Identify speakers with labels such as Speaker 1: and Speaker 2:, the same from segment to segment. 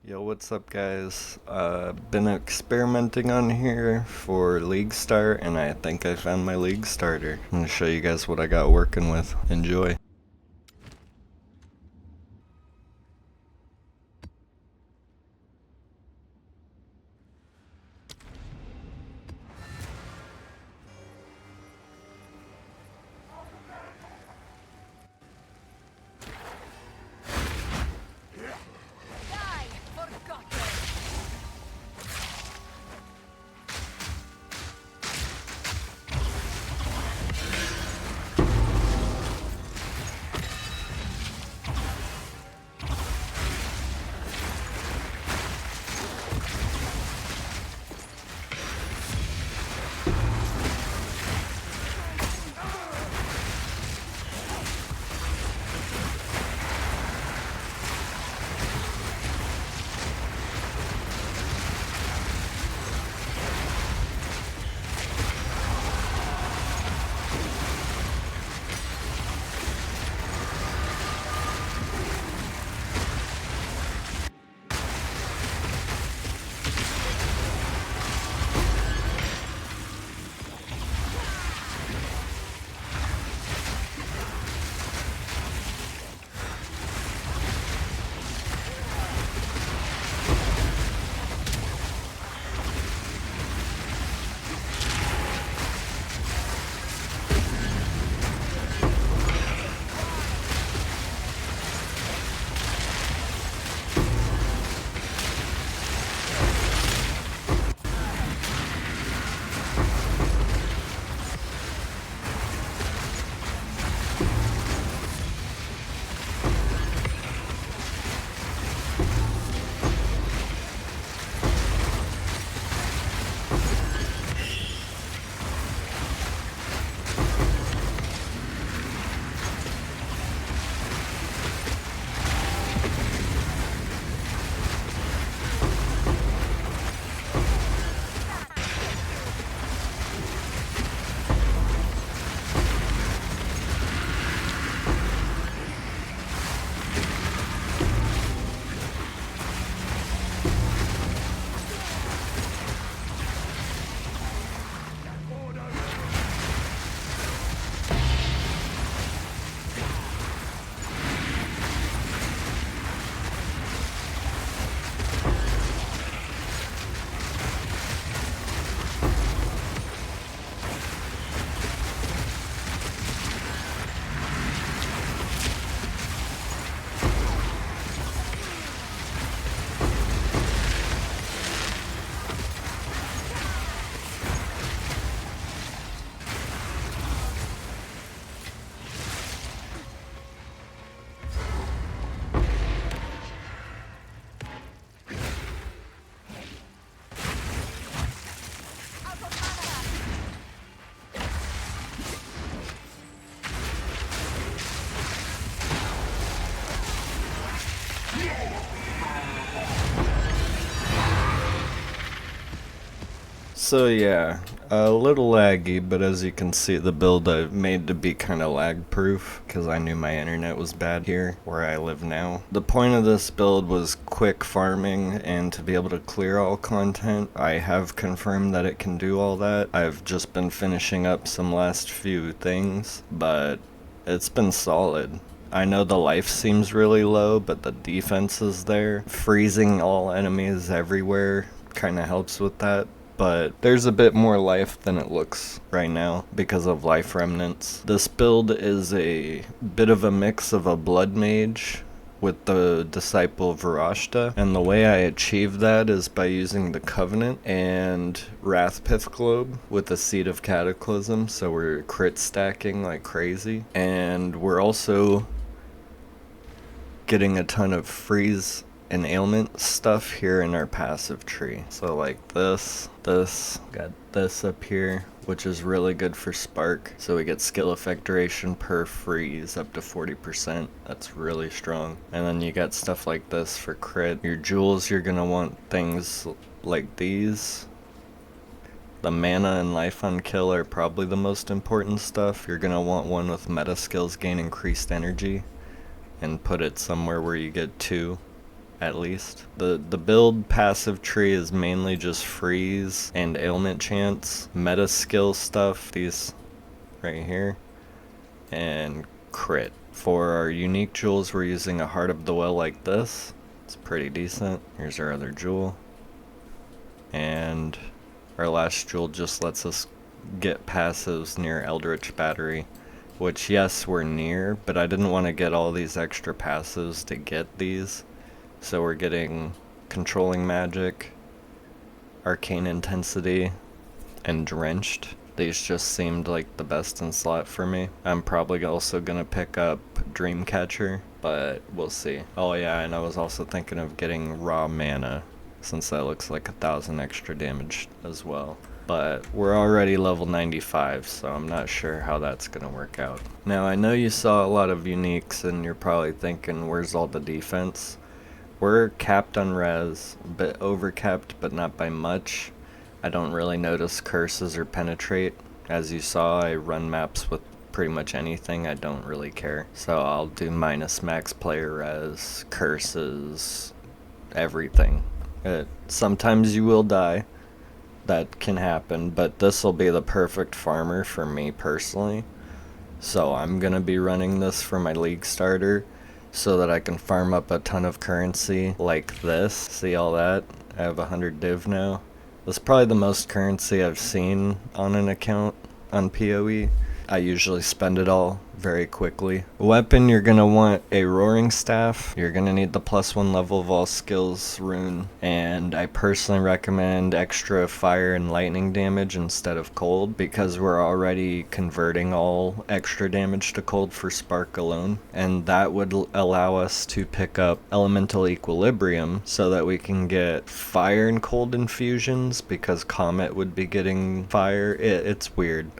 Speaker 1: Yo, what's up guys? Been experimenting on here for League Start and I think I found my League Starter. I'm gonna show you guys what I got working with. Enjoy. So yeah, a little laggy, but as you can see the build I've made to be kinda lag proof, because I knew my internet was bad here, where I live now. The point of this build was quick farming and to be able to clear all content. I have confirmed that it can do all that. I've just been finishing up some last few things, but it's been solid. I know the life seems really low, but the defense is there. Freezing all enemies everywhere kinda helps with that. But there's a bit more life than it looks right now because of life remnants. This build is a bit of a mix of a Bloodmage with the Disciple Varashta, and the way I achieve that is by using the Covenant and Wrathpith Globe with the Seed of Cataclysm, so we're crit stacking like crazy. And we're also getting a ton of freeze and ailment stuff here in our passive tree. So like this, got this up here, which is really good for spark. So we get skill effect duration per freeze up to 40%. That's really strong. And then you got stuff like this for crit. Your jewels, you're gonna want things like these. The mana and life on kill are probably the most important stuff. You're gonna want one with meta skills gain increased energy and put it somewhere where you get 2. at least. The build passive tree is mainly just freeze and ailment chance, meta skill stuff, these right here, and crit. For our unique jewels, we're using a Heart of the Well like this. It's pretty decent. Here's our other jewel. And our last jewel just lets us get passives near Eldritch Battery, which yes, we're near, but I didn't want to get all these extra passives to get these. So we're getting Controlling Magic, Arcane Intensity, and Drenched. These just seemed like the best in slot for me. I'm probably also gonna pick up Dreamcatcher, but we'll see. Oh yeah, and I was also thinking of getting Raw Mana, since that looks like 1,000 extra damage as well. But we're already level 95, so I'm not sure how that's gonna work out. Now I know you saw a lot of uniques and you're probably thinking, where's all the defense? We're capped on res, a bit over capped, but not by much. I don't really notice curses or penetrate. As you saw, I run maps with pretty much anything, I don't really care. So I'll do minus max player res, curses, everything. Sometimes you will die, that can happen, but this will be the perfect farmer for me personally. So I'm gonna be running this for my league starter, so that I can farm up a ton of currency like this. See all that? I have 100 div now. That's probably the most currency I've seen on an account on PoE. I usually spend it all very quickly. Weapon, you're gonna want a Roaring Staff. You're gonna need the +1 level of all skills rune. And I personally recommend extra fire and lightning damage instead of cold, because we're already converting all extra damage to cold for spark alone. And that would allow us to pick up elemental equilibrium so that we can get fire and cold infusions, because Comet would be getting fire. It's weird.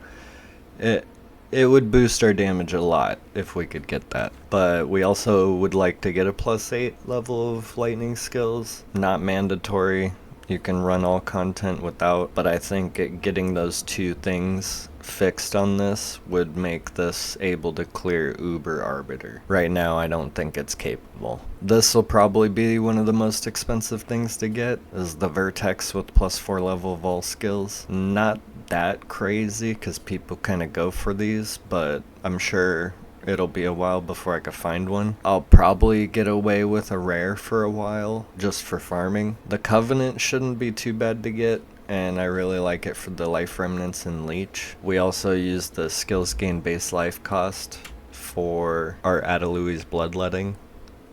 Speaker 1: It would boost our damage a lot if we could get that. But we also would like to get a +8 level of lightning skills. Not mandatory. You can run all content without, but I think getting those two things fixed on this would make this able to clear Uber Arbiter. Right now I don't think it's capable. This will probably be one of the most expensive things to get, is the Vertex with +4 level of all skills. Not that crazy, because people kind of go for these, but I'm sure it'll be a while before I can find one. I'll probably get away with a rare for a while, just for farming. The Covenant shouldn't be too bad to get, and I really like it for the life remnants and leech. We also use the skills gain base life cost for our Adalui's bloodletting,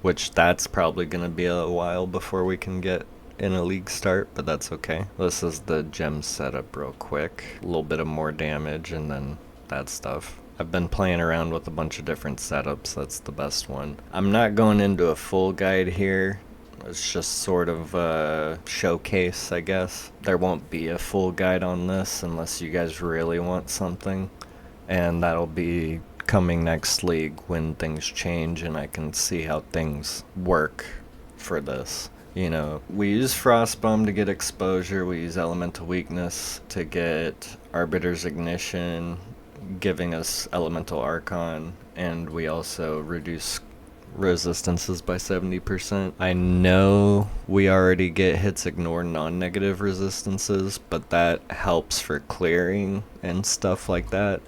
Speaker 1: which that's probably going to be a while before we can get in a league start, but that's okay. This is the gem setup real quick. A little bit of more damage and then that stuff. I've been playing around with a bunch of different setups. That's the best one. I'm not going into a full guide here. It's just sort of a showcase, I guess. There won't be a full guide on this unless you guys really want something. And that'll be coming next league when things change and I can see how things work for this. You know, we use Frostbomb to get exposure, we use Elemental Weakness to get Arbiter's Ignition, giving us Elemental Archon, and we also reduce resistances by 70%. I know we already get hits ignore non-negative resistances, but that helps for clearing and stuff like that,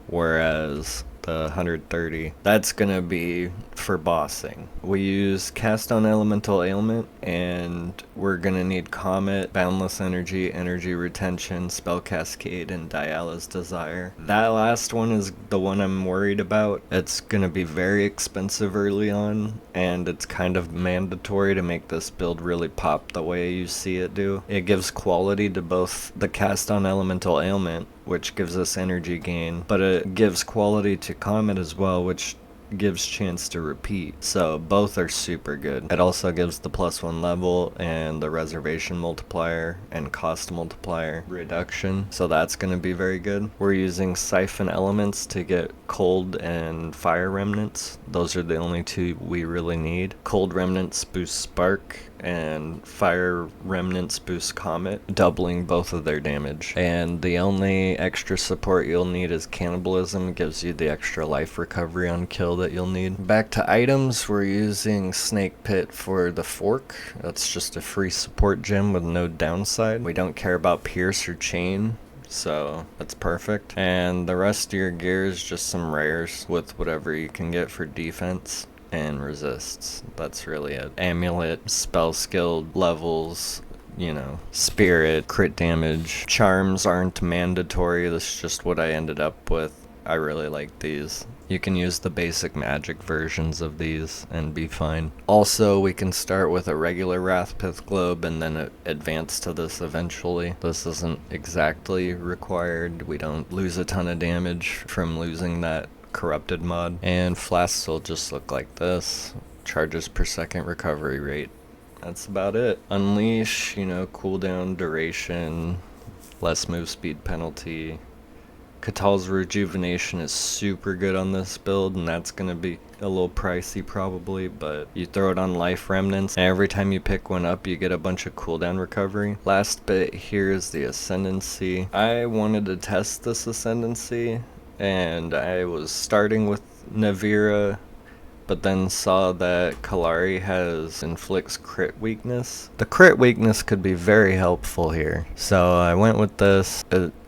Speaker 1: whereas the 130, that's gonna be for bossing. We use Cast on Elemental Ailment, and we're gonna need Comet, Boundless Energy, Energy Retention, Spell Cascade, and Dialla's Desire. That last one is the one I'm worried about. It's gonna be very expensive early on, and it's kind of mandatory to make this build really pop the way you see it do. It gives quality to both the Cast on Elemental Ailment, which gives us energy gain, but it gives quality to Comet as well, which gives chance to repeat. So both are super good. It also gives the +1 level and the reservation multiplier and cost multiplier reduction. So that's going to be very good. We're using Siphon Elements to get cold and fire remnants. Those are the only two we really need. Cold remnants boost spark and Fire Remnants boost Comet, doubling both of their damage. And the only extra support you'll need is Cannibalism, gives you the extra life recovery on kill that you'll need. Back to items, we're using Snake Pit for the fork. That's just a free support gem with no downside. We don't care about Pierce or Chain, so that's perfect. And the rest of your gear is just some rares with whatever you can get for defense and resists. That's really it. Amulet, spell skill levels, you know, spirit, crit damage. Charms aren't mandatory, this is just what I ended up with. I really like these. You can use the basic magic versions of these and be fine. Also, we can start with a regular Wrathpith Globe and then advance to this eventually. This isn't exactly required. We don't lose a ton of damage from losing that corrupted mod. And flasks will just look like this. Charges per second recovery rate. That's about it. Unleash, you know, cooldown, duration, less move speed penalty. Catal's Rejuvenation is super good on this build, and that's going to be a little pricey probably, but you throw it on Life Remnants, and every time you pick one up you get a bunch of cooldown recovery. Last bit here is the Ascendancy. I wanted to test this Ascendancy, and I was starting with Navira, but then saw that Kalari inflicts crit weakness. The crit weakness could be very helpful here, so I went with this.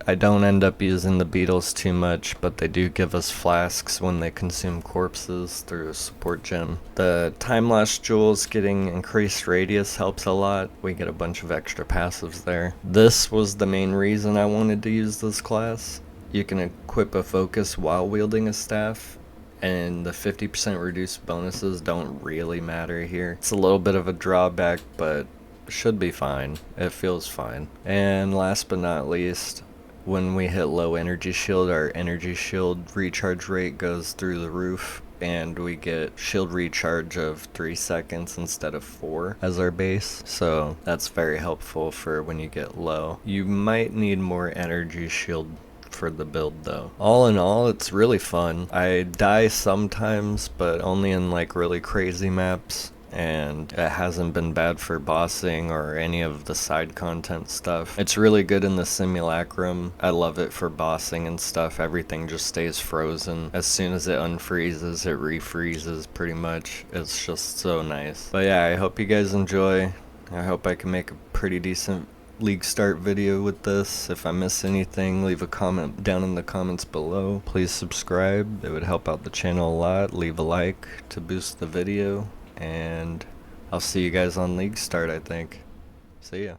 Speaker 1: I don't end up using the beetles too much, but they do give us flasks when they consume corpses through a support gem. The Time Lost Jewels getting increased radius helps a lot. We get a bunch of extra passives there. This was the main reason I wanted to use this class. You can equip a focus while wielding a staff, and the 50% reduced bonuses don't really matter here. It's a little bit of a drawback, but should be fine. It feels fine. And last but not least, when we hit low energy shield, our energy shield recharge rate goes through the roof, and we get shield recharge of 3 seconds instead of 4 as our base, so that's very helpful for when you get low. You might need more energy shield for the build though. All in all, it's really fun. I die sometimes, but only in like really crazy maps, and it hasn't been bad for bossing or any of the side content stuff. It's really good in the simulacrum. I love it for bossing and stuff. Everything just stays frozen. As soon as it unfreezes, it refreezes pretty much. It's just so nice. But yeah, I hope you guys enjoy. I hope I can make a pretty decent League start video with this. If I miss anything, leave a comment down in the comments below. Please subscribe, it would help out the channel a lot. Leave a like to boost the video, and I'll see you guys on League start, I think. See ya.